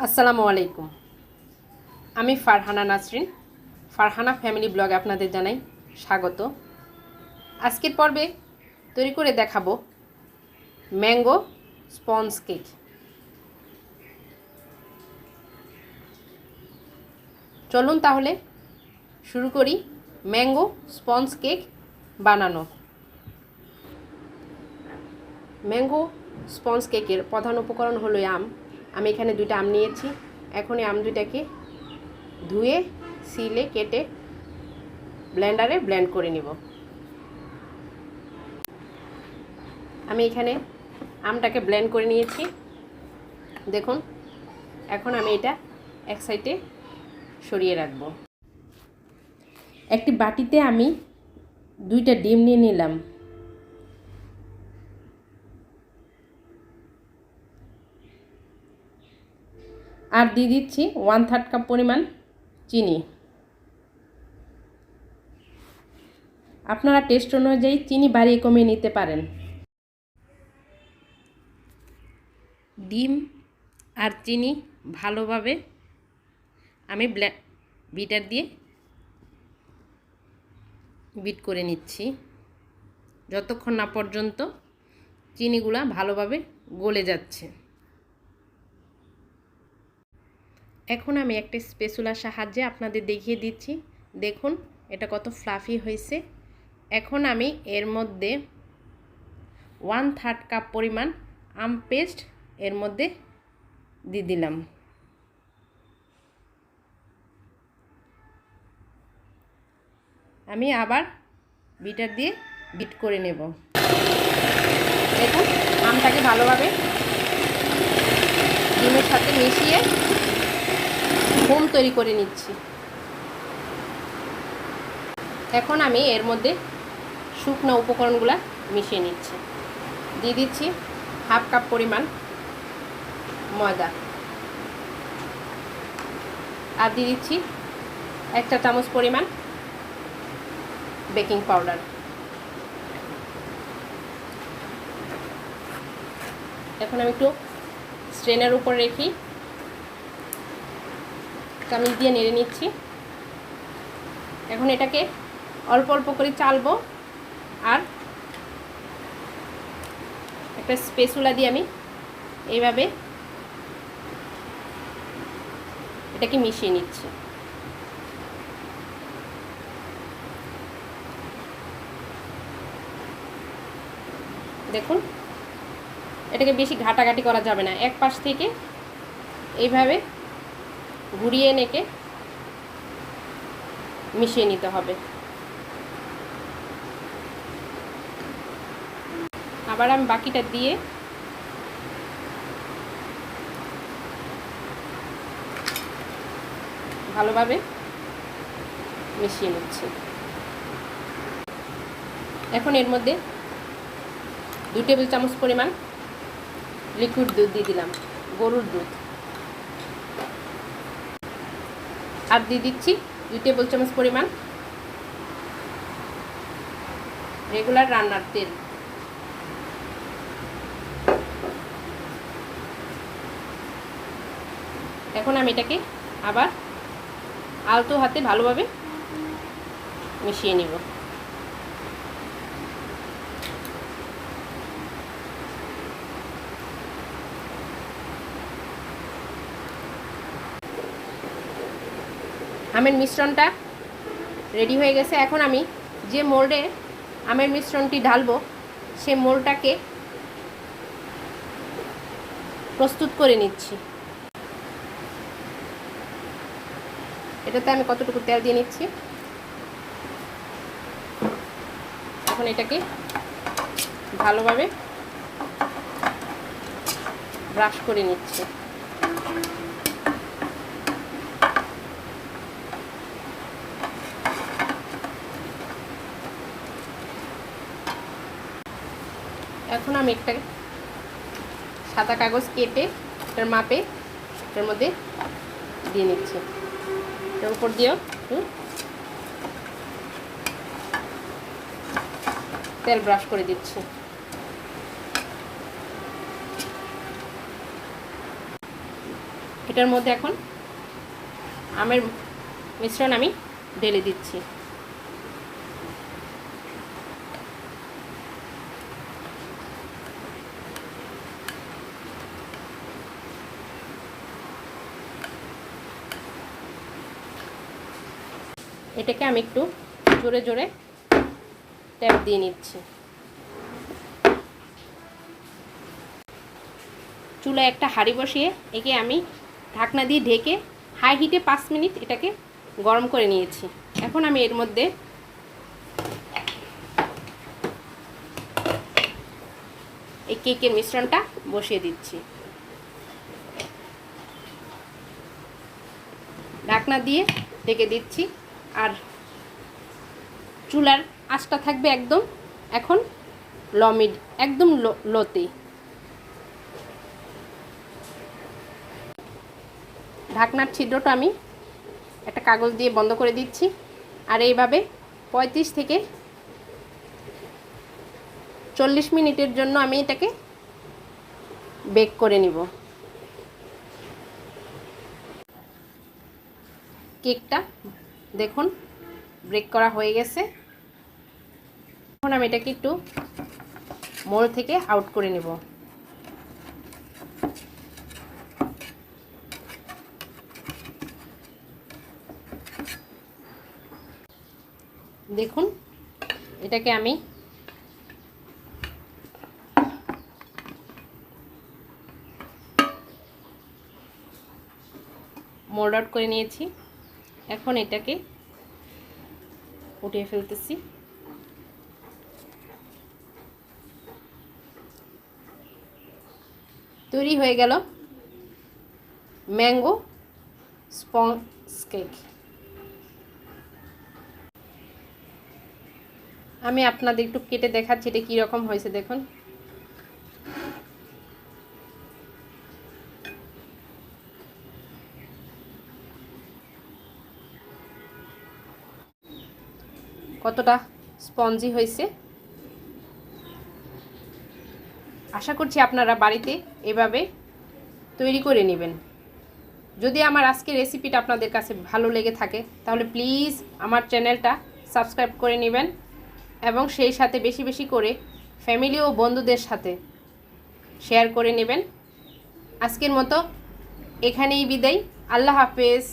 আসসালামু আলাইকুম। আমি ফারহানা নাসরিন, ফারহানা ফ্যামিলি ব্লগ আপনাদের জানাই স্বাগত। আজকের পর্বে তৈরি করে দেখাবো ম্যাঙ্গো স্পঞ্জ কেক। চলুন তাহলে শুরু করি ম্যাঙ্গো স্পঞ্জ কেক বানানো। ম্যাঙ্গো স্পঞ্জ কেকের প্রধান উপকরণ হলো আম। আমি এখানে 2টা আম নিয়েছি। এখন এই আম 2টাকে ধুয়ে সিলে কেটে ব্লেন্ডারে ব্লেন্ড করে নিব। আমি এখানে আমটাকে ব্লেন্ড করে নিয়েছি, দেখুন। এখন আমি এটা এক সাইডে সরিয়ে রাখব। একটি বাটিতে আমি 2টা ডিম নিয়ে নিলাম। আর দিয়ে দিচ্ছি 1/3 কাপ পরিমাণ চিনি। আপনারা টেস্ট অনুযায়ী চিনি বাড়িয়ে কমিয়ে নিতে পারেন। ডিম আর চিনি ভালোভাবে আমি বিটার দিয়ে বিট করে নিচ্ছি, যতক্ষণ না পর্যন্ত চিনিগুলা ভালোভাবে গলে যাচ্ছে। এখন আমি একটা স্প্যাচুলার সাহায্যে আপনাদের দেখিয়ে দিচ্ছি, দেখুন এটা কত ফ্লাফি হয়েছে। এখন আমি এর মধ্যে 1/3 কাপ পরিমাণ আম পেস্ট এর মধ্যে দিয়ে দিলাম। আমি আবার বিটার দিয়ে বিট করে নেব। দেখুন আমটাকে ভালোভাবে ডিমের সাথে মিশিয়ে ফোম তৈরি করে নিচ্ছি। এখন আমি এর মধ্যে শুকনো উপকরণগুলো মিশিয়ে নিচ্ছি। দিয়ে দিচ্ছি 1/2 কাপ পরিমাণ ময়দা, আর দিয়ে দিচ্ছি 1 চা চামচ পরিমাণ বেকিং পাউডার। এখন আমি একটু স্ট্রেনের উপর রেখে চামচ দিয়ে নেড়ে নিচ্ছি। এখন এটাকে অল্প অল্প করে চালবো, আর একটা স্প্যাচুলা দিয়ে আমি এইভাবে এটাকে মিশিয়ে নিচ্ছি। দেখুন এটাকে বেশি ঘাটাঘাটি করা যাবে না, এক পাশ থেকে এইভাবে ঘুরিয়ে নেকে মিশিয়ে নিতে হবে। আবার আমি বাকিটা দিয়ে ভালোভাবে মিশিয়ে নিচ্ছি। এখন এর মধ্যে 2 টেবিল চামচ পরিমাণ লিকুইড দুধ দিয়ে দিলাম, গরুর দুধ। আর দিয়ে দিচ্ছি 2 টেবিল চামচ পরিমাণ রেগুলার রান্নার তেল। এখন আমি এটাকে আবার আলতো হাতে ভালোভাবে মিশিয়ে নিব। আমের মিশ্রণটা রেডি হয়ে গেছে। এখন আমি যে মোল্ডে আমের মিশ্রণটি ঢালবো সে মোল্ডটাকে প্রস্তুত করে নিচ্ছি। এটাতে আমি কতটুকু তেল দিয়ে নিচ্ছি। এখন এটাকে ভালোভাবে ব্রাশ করে নিচ্ছি। এখন আমি একটা সাদা কাগজ কেটে এটার মাপে এটার মধ্যে দিয়ে নিচ্ছি। এর উপর দিয়েও তেল ব্রাশ করে দিচ্ছি। এটার মধ্যে এখন আমের মিশ্রণ আমি ঢেলে দিচ্ছি। এটাকে আমি একটু জোরে জোরে ট্যাপ দিয়ে নিচ্ছি। চুলায় একটা হাঁড়ি বসিয়ে একে আমি ঢাকনা দিয়ে ঢেকে হাই হিটে 5 মিনিট এটাকে গরম করে নিয়েছি। এখন আমি এর মধ্যে এই কেকের মিশ্রণটা বসিয়ে দিচ্ছি। ঢাকনা দিয়ে ঢেকে দিচ্ছি। আর চুলার আঁচটা থাকবে একদম এখন একদম লোতে। ঢাকনার ছিদ্রটা আমি একটা কাগজ দিয়ে বন্ধ করে দিচ্ছি। আর এইভাবে 35 থেকে 40 মিনিটের জন্য আমি এটাকে বেক করে নিব। কেকটা দেখুন বেক করা হয়ে গেছে। এখন আমি এটাকে একটু মোল্ড থেকে আউট করে নেব। দেখুন এটাকে আমি মোল্ড আউট করে নিয়েছি। এখন এটাকে উঠিয়ে ফেলতেছি। তৈরি হয়ে গেল ম্যাঙ্গো স্পঞ্জ কেক। আমি আপনাদের একটু কেটে দেখাচ্ছি এটা কীরকম হয়েছে। দেখুন কতটা স্পঞ্জি হয়েছে। আশা করছি আপনারা বাড়িতে এভাবে তৈরি করে নেবেন। যদি আমার আজকের রেসিপিটা আপনাদের কাছে ভালো লেগে থাকে তাহলে প্লিজ আমার চ্যানেলটা সাবস্ক্রাইব করে নেবেন এবং সেই সাথে বেশি বেশি করে ফ্যামিলি ও বন্ধুদের সাথে শেয়ার করে নেবেন। আজকের মতো এখানেই বিদায়। আল্লাহ হাফেজ।